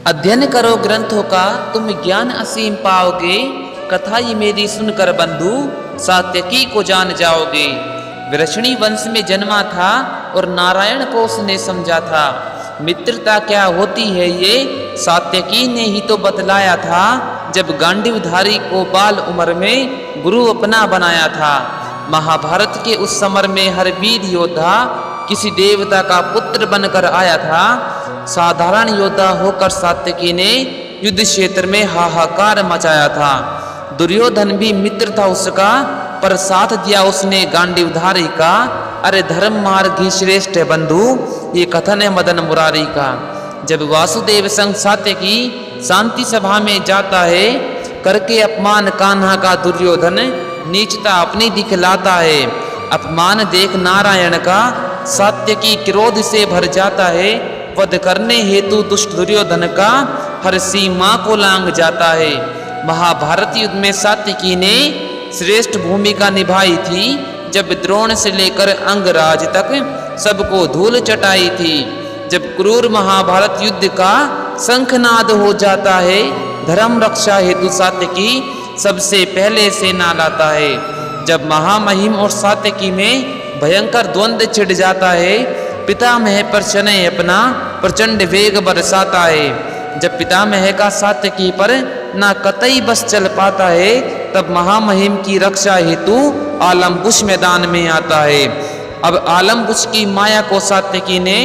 अध्ययन करो ग्रंथों का, तुम ज्ञान असीम पाओगे। कथा ये मेरी सुनकर बंधु, सात्यकी को जान जाओगे। वृषणी वंश में जन्मा था और नारायण को उसने समझा था। मित्रता क्या होती है ये सात्यकी ने ही तो बतलाया था, जब गांडीवधारी को बाल उम्र में गुरु अपना बनाया था। महाभारत के उस समर में हर वीर योद्धा किसी देवता का पुत्र बनकर आया था। साधारण योद्धा होकर सात्यकी ने युद्ध क्षेत्र में हाहाकार मचाया था। दुर्योधन भी मित्र था उसका, पर साथ दिया उसने गांडीवधारी का। अरे धर्म मार्ग ही श्रेष्ठ है बंधु, ये कथन है मदन मुरारी का। जब वासुदेव संग सात्यकी शांति सभा में जाता है, करके अपमान कान्हा का दुर्योधन नीचता अपनी दिखलाता है। अपमान देख नारायण का सात्यकी क्रोध से भर जाता है। वध करने हेतु दुष्ट दुर्योधन का हर सीमा को लांघ जाता है। महाभारत युद्ध में सात्यकी ने श्रेष्ठ भूमिका निभाई थी, जब द्रोण से लेकर अंगराज तक सबको धूल चटाई थी। जब क्रूर महाभारत युद्ध का शंखनाद हो जाता है, धर्म रक्षा हेतु सात्यकी सबसे पहले सेना लाता है। जब महामहिम और सात्यकी में भयंकर द्वंद्व छिड़ जाता है, पितामह पर शनय अपना प्रचंड वेग बरसाता है। जब पितामह का सात्यकी पर ना कतई बस चल पाता है, तब महामहिम की रक्षा हेतु आलमबुश मैदान में आता है। अब आलमबुश की माया को सात्यकी ने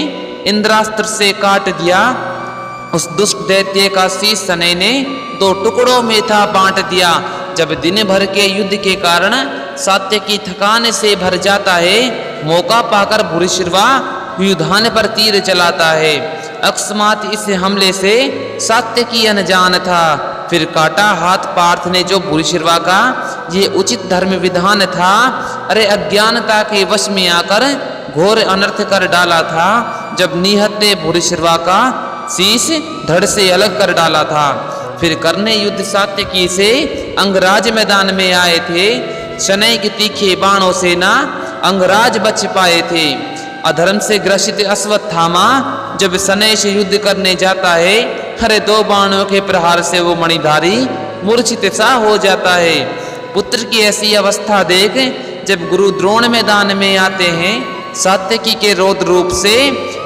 इंद्रास्त्र से काट दिया। उस दुष्ट दैत्य का शीश शनय ने 2 टुकड़ों में था बांट दिया। जब दिन भर के युद्ध के कारण सात्यकी थकान से भर जाता है, मौका पाकर भूरिश्रवा युधान पर तीर चलाता है। अकस्मात इस हमले से सात्यकी अनजान था। फिर काटा हाथ पार्थ ने जो भूरिश्रवा का, ये उचित धर्म विधान था। अरे अज्ञानता के वश में आकर घोर अनर्थ कर डाला था, जब निहत्ते भूरिश्रवा का शीश धड़ से अलग कर डाला था। फिर करने युद्ध सात्यकी से अंगराज मैदान में आए थे। शनय के तीखे बाणों से ना अंगराज बच पाए थे। अधर्म से ग्रसित अश्वत्थामा जब शनय से युद्ध करने जाता है, हरे 2 बाणों के प्रहार से वो मणिधारी मूर्छित सा हो जाता है। पुत्र की ऐसी अवस्था देख जब गुरु द्रोण मैदान में आते हैं, सात्यकी के रोध रूप से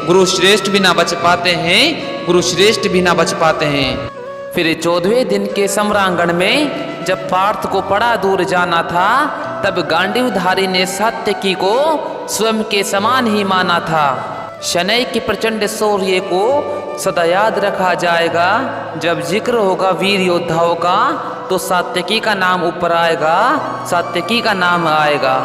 गुरु श्रेष्ठ भी ना बच पाते हैं, गुरु श्रेष्ठ भी ना बच पाते हैं। फिर 14वें दिन के सम्रांगण में जब पार्थ को बड़ा दूर जाना था, तब गांडीवधारी ने सात्यकी को स्वयं के समान ही माना था। शनय के प्रचंड शौर्य को सदा याद रखा जाएगा। जब जिक्र होगा वीर योद्धाओं का, तो सात्यकी का नाम ऊपर आएगा, सात्यकी का नाम आएगा।